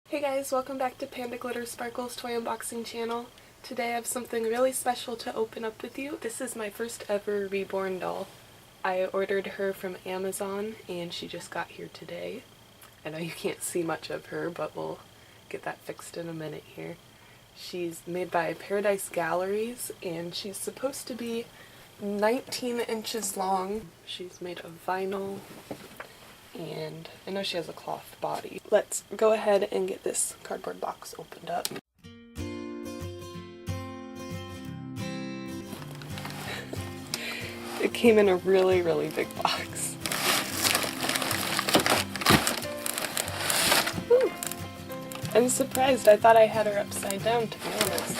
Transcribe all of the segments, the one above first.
Hey guys, welcome back to Panda Glitter Sparkle's toy unboxing channel. Today I have something really special to open up with you. This is my first ever Reborn doll. I ordered her from Amazon and she just got here today. I know you can't see much of her, but we'll get that fixed in a minute here. She's made by Paradise Galleries and she's supposed to be 19 inches long. She's made of vinyl and I know she has a cloth body. Let's go ahead and get this cardboard box opened up. It came in a really, really big box. Whew. I'm surprised. I thought I had her upside down, to be honest.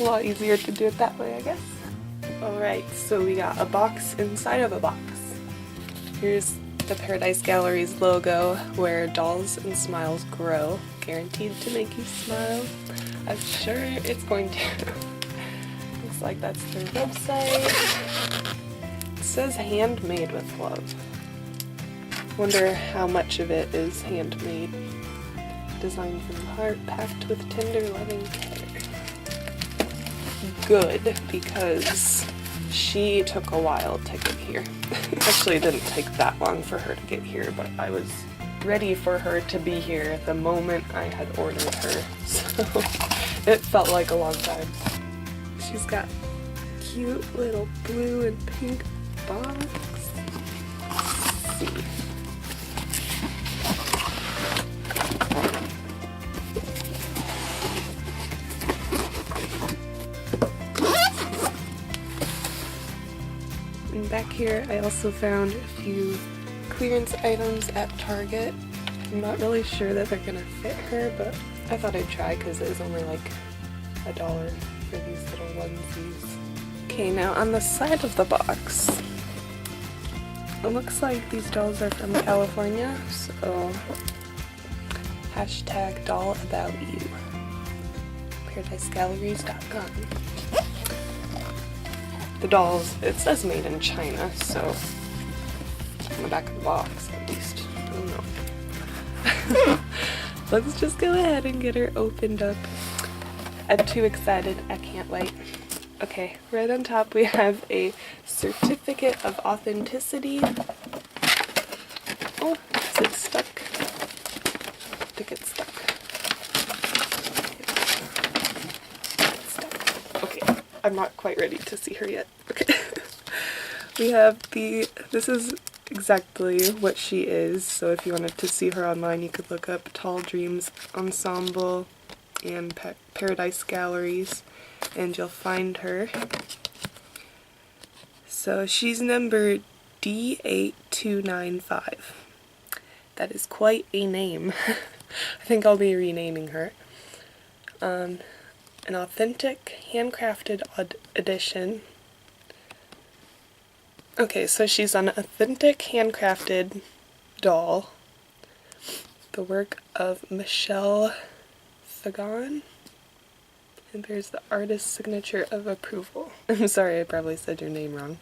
A lot easier to do it that way, I guess. Alright, so we got a box inside of a box. Here's the Paradise Galleries logo, where dolls and smiles grow. Guaranteed to make you smile. I'm sure it's going to. Looks like that's their website. It says handmade with love. Wonder how much of it is handmade. Designed from the heart, packed with tender, loving care. Good, because she took a while to get here. Actually, it didn't take that long for her to get here, but I was ready for her to be here the moment I had ordered her, so it felt like a long time. She's got cute little blue and pink box. Let's see. And back here I also found a few clearance items at Target. I'm not really sure that they're gonna fit her, but I thought I'd try because it was only like $1 for these little onesies. Okay, now on the side of the box, it looks like these dolls are from California, so hashtag doll about you. ParadiseGalleries.com. The dolls, it says made in China, so on the back of the box at least. I don't know. Let's just go ahead and get her opened up. I'm too excited, I can't wait. Okay, right on top we have a certificate of authenticity. Oh, is it stuck? I think it's stuck. It's stuck. Okay, I'm not quite ready to see her yet. Okay. We have this is exactly what she is, so if you wanted to see her online you could look up Tall Dreams Ensemble and Paradise Galleries and you'll find her. So she's number D8295. That is quite a name. I think I'll be renaming her. An authentic, handcrafted edition. Okay, so she's an authentic, handcrafted doll. The work of Michelle Fagan. And there's the artist's signature of approval. I'm sorry, I probably said your name wrong.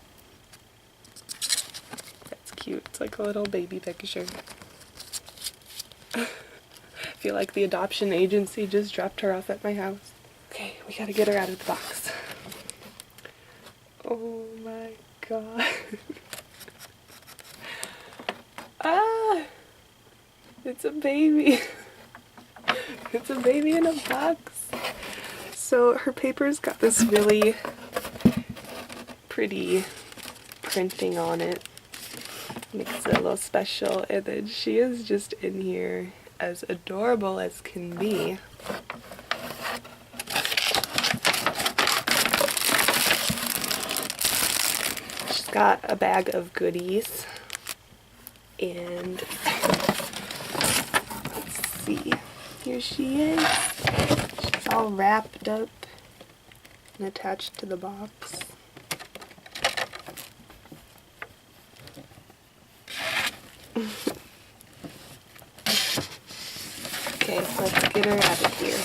That's cute. It's like a little baby picture. I feel like the adoption agency just dropped her off at my house. Okay, we gotta get her out of the box. Oh my god. Ah! It's a baby. It's a baby in a box. So her paper's got this really pretty printing on it. Makes it a little special. And then she is just in here as adorable as can be. She's got a bag of goodies. And let's see. Here she is. She's all wrapped up and attached to the box. Okay, let's get her out of here.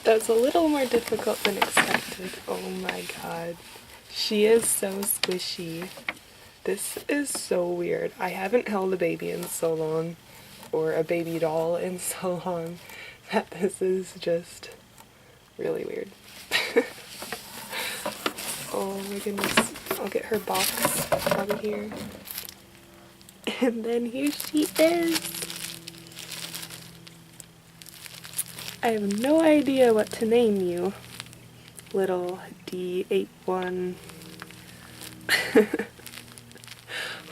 That's a little more difficult than expected. Oh my god. She is so squishy. This is so weird. I haven't held a baby in so long, or a baby doll in so long, that this is just really weird. Oh my goodness. I'll get her box out of here. And then here she is. I have no idea what to name you, little D81,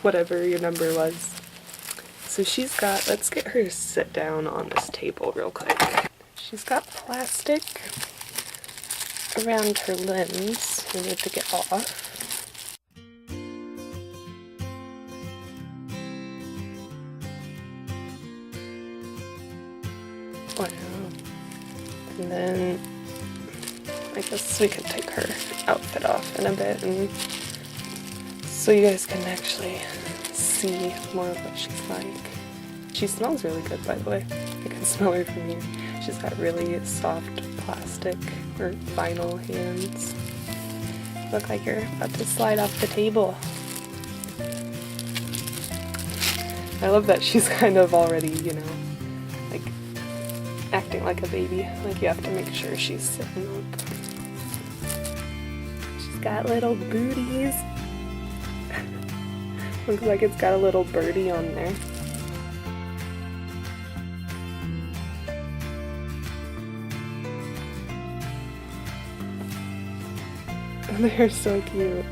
whatever your number was. So she's got, let's get her to sit down on this table real quick. She's got plastic around her limbs we need to get off. Wow. And then I guess we could take her outfit off in a bit, and so you guys can actually see more of what she's like. She smells really good, by the way. I can smell her from here. She's got really soft plastic or vinyl hands. Look like you're about to slide off the table. I love that she's kind of already, you know, like acting like a baby. Like you have to make sure she's sitting up. She's got little booties. Looks like it's got a little birdie on there. They're so cute.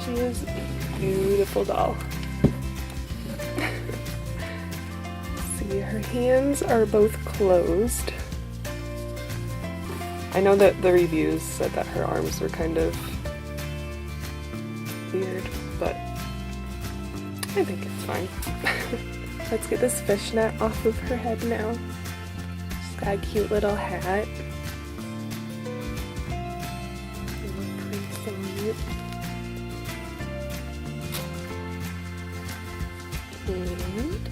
She is a beautiful doll. See, her hands are both closed. I know that the reviews said that her arms were kind of weird, but I think it's fine. Let's get this fishnet off of her head now. She's got a cute little hat. Little prints on it. And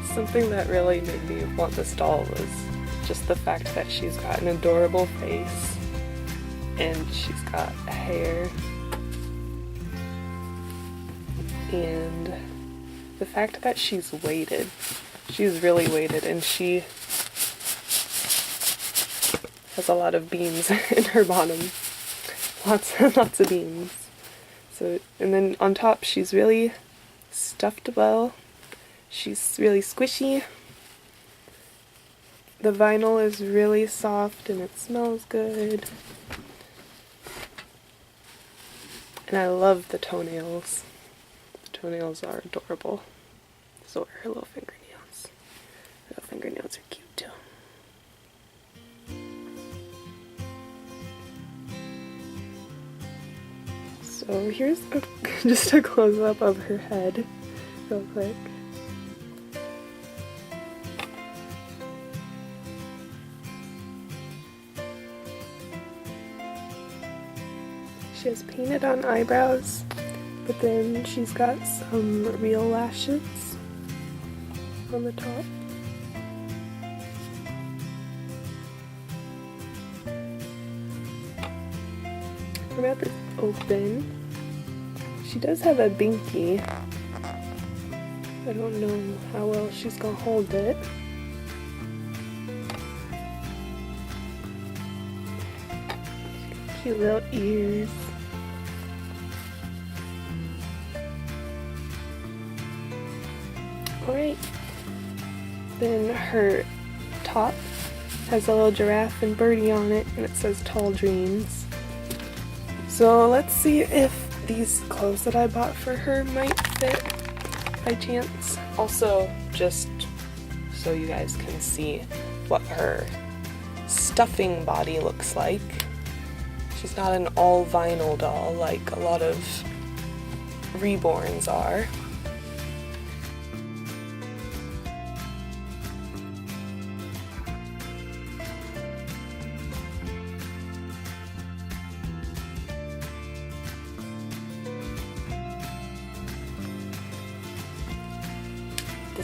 something that really made me want this doll was just the fact that she's got an adorable face. And she's got hair, and the fact that she's weighted, she's really weighted, and she has a lot of beans in her bottom, lots of beans. So, and then on top she's really stuffed well, she's really squishy, the vinyl is really soft and it smells good. And I love the toenails. The toenails are adorable. So are her little fingernails. Her little fingernails are cute too. So here's just a close-up of her head, real quick. She has painted on eyebrows, but then she's got some real lashes on the top. I'm about to open. She does have a binky. I don't know how well she's gonna hold it. Cute little ears. Alright, then her top has a little giraffe and birdie on it, and it says Tall Dreams. So let's see if these clothes that I bought for her might fit by chance. Also, just so you guys can see what her stuffing body looks like. She's not an all vinyl doll like a lot of Reborns are.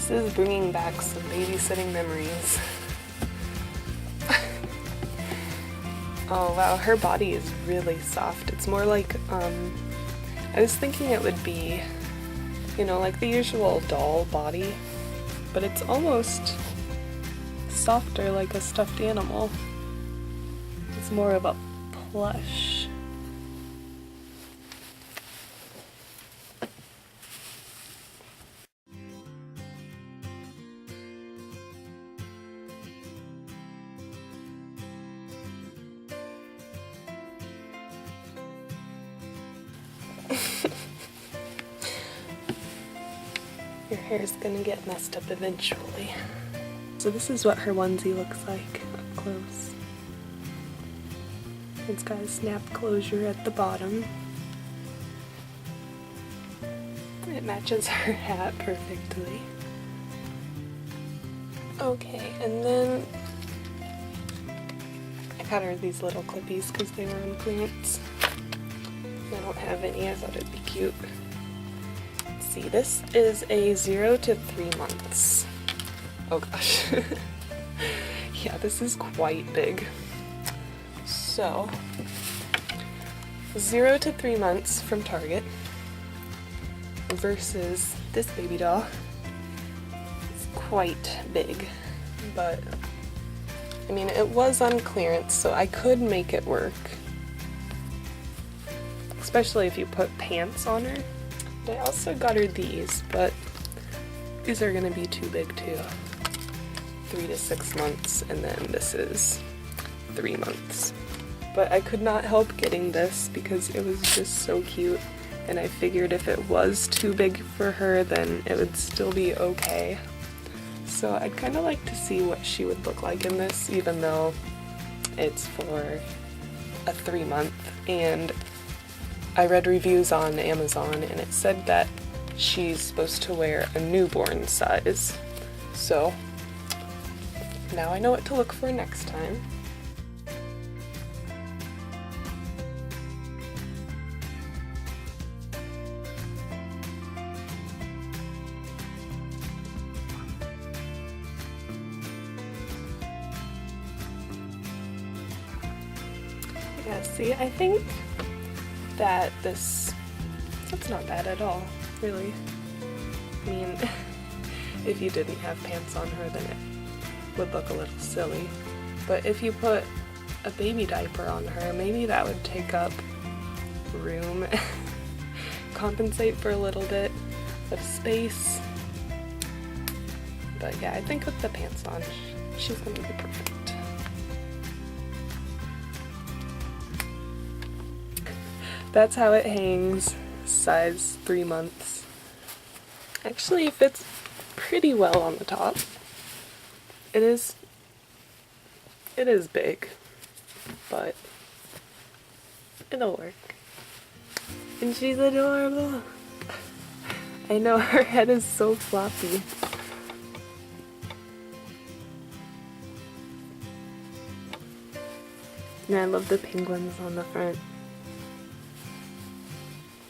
This is bringing back some babysitting memories. Oh wow, her body is really soft. It's more like, I was thinking it would be, you know, like the usual doll body, but it's almost softer like a stuffed animal. It's more of a plush. Your hair's gonna get messed up eventually. So this is what her onesie looks like up close. It's got a snap closure at the bottom. It matches her hat perfectly. Okay, and then I got her these little clippies because they were on clearance. I don't have any, I thought it'd be cute. Let's see, this is a 0 to 3 months. Oh gosh. Yeah, this is quite big. So, 0 to 3 months from Target versus this baby doll. It's quite big, but I mean, it was on clearance, so I could make it work. Especially if you put pants on her. I also got her these, but these are gonna be too big too. 3 to 6 months, and then this is 3 months. But I could not help getting this because it was just so cute, and I figured if it was too big for her, then it would still be okay. So I'd kind of like to see what she would look like in this, even though it's for a 3 month, and I read reviews on Amazon and it said that she's supposed to wear a newborn size. So now I know what to look for next time. Yeah, see, I think that that's not bad at all, really. I mean, if you didn't have pants on her, then it would look a little silly. But if you put a baby diaper on her, maybe that would take up room, compensate for a little bit of space. But yeah, I think with the pants on, she's gonna be perfect. That's how it hangs, size 3 months. Actually, it fits pretty well on the top. It is big, but it'll work. And she's adorable. I know, her head is so floppy. And I love the penguins on the front.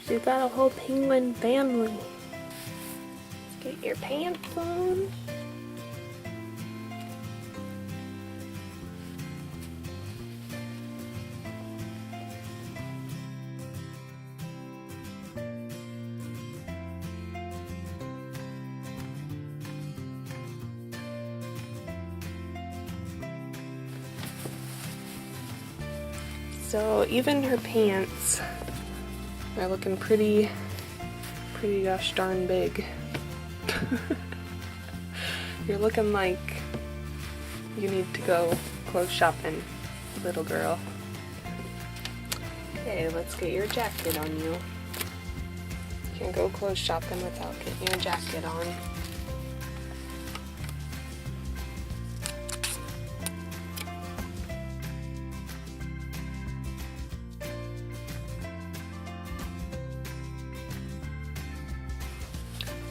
She's got a whole penguin family. Get your pants on. So even her pants are looking pretty gosh darn big. You're looking like you need to go clothes shopping, little girl. Okay, let's get your jacket on you. You can't go clothes shopping without getting your jacket on.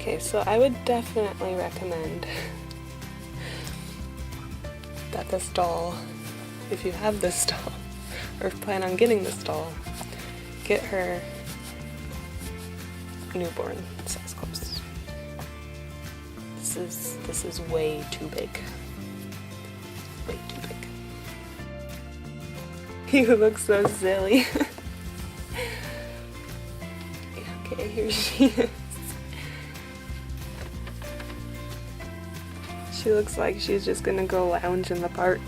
Okay, so I would definitely recommend that this doll, if you have this doll, or plan on getting this doll, get her newborn size clothes. This is way too big. Way too big. You look so silly. Okay, here she is. She looks like she's just gonna go lounge in the park.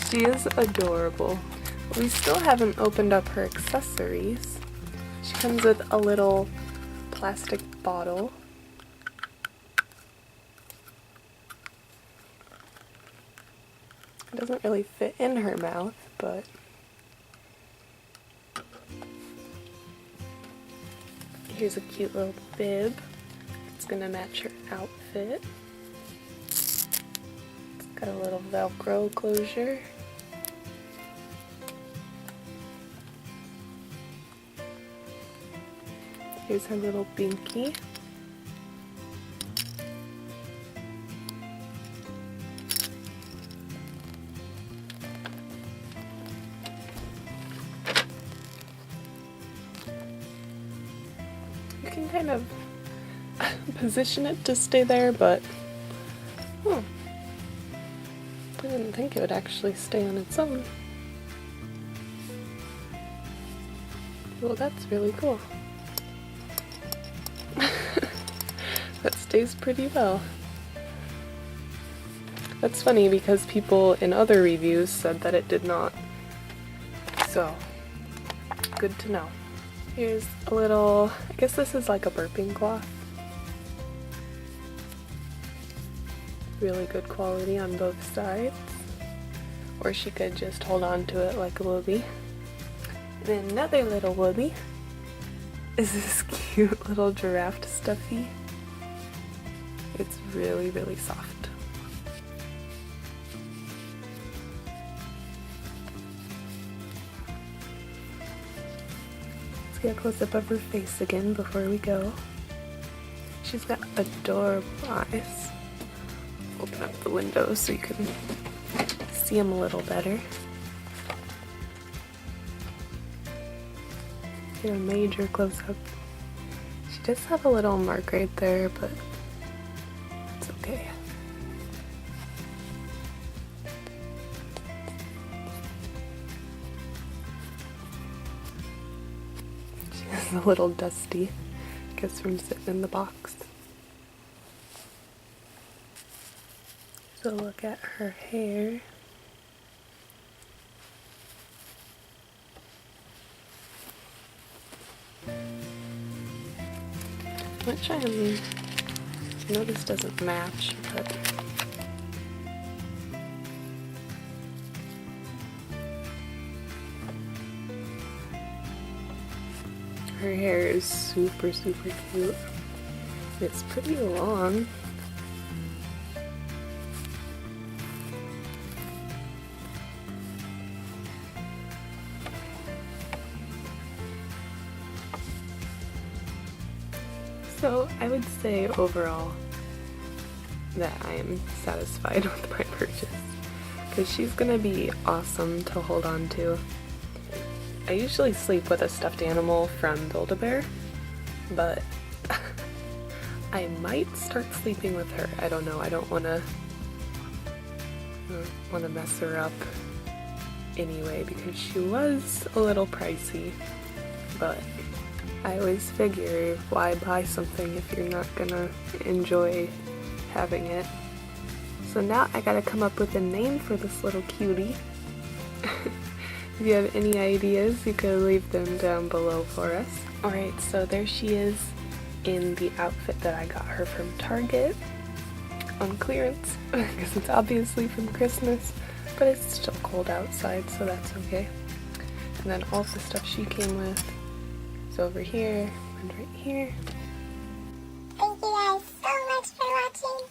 She is adorable. We still haven't opened up her accessories. She comes with a little plastic bottle. It doesn't really fit in her mouth, but here's a cute little bib. It's gonna match her outfit. It's got a little Velcro closure. Here's her little binky. You can kind of position it to stay there, but I didn't think it would actually stay on its own. Well, that's really cool. That stays pretty well. That's funny because people in other reviews said that it did not. So, good to know. Here's a little, I guess this is like a burping cloth. Really good quality on both sides. Or she could just hold on to it like a whoopee. And another little whoopee is this cute little giraffe stuffy. It's really, really soft. Let's get a close-up of her face again before we go. She's got adorable eyes. Open up the window so you can see them a little better. Get a major close-up. She does have a little mark right there, but it's okay. She is a little dusty, I guess from sitting in the box. So look at her hair. Which I know this doesn't match, but her hair is super, super cute. It's pretty long. So I would say overall that I am satisfied with my purchase because she's gonna be awesome to hold on to. I usually sleep with a stuffed animal from Build-A-Bear, but I might start sleeping with her. I don't know. I don't want to mess her up anyway because she was a little pricey, but I always figure, why buy something if you're not gonna enjoy having it? So now I gotta come up with a name for this little cutie. If you have any ideas, you can leave them down below for us. Alright, so there she is in the outfit that I got her from Target on clearance, because it's obviously from Christmas, but it's still cold outside, so that's okay. And then all the stuff she came with is over here and right here. Thank you guys so much for watching.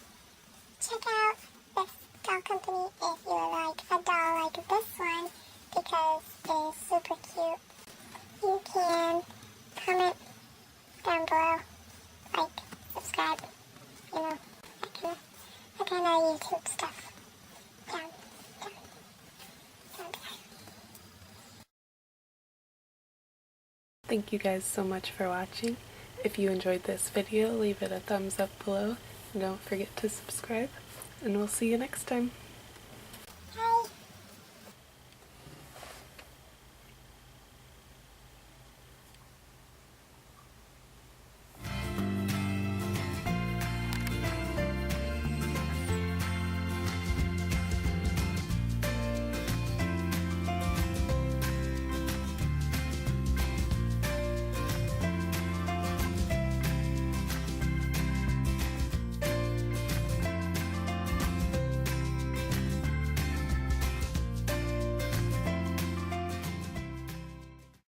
Check out this doll company if you would like a doll like this one because it is super cute. You can comment down below, like, subscribe, you know, that kind of YouTube stuff. Down there. Thank you guys so much for watching, If you enjoyed this video, leave it a thumbs up below, and don't forget to subscribe, and we'll see you next time.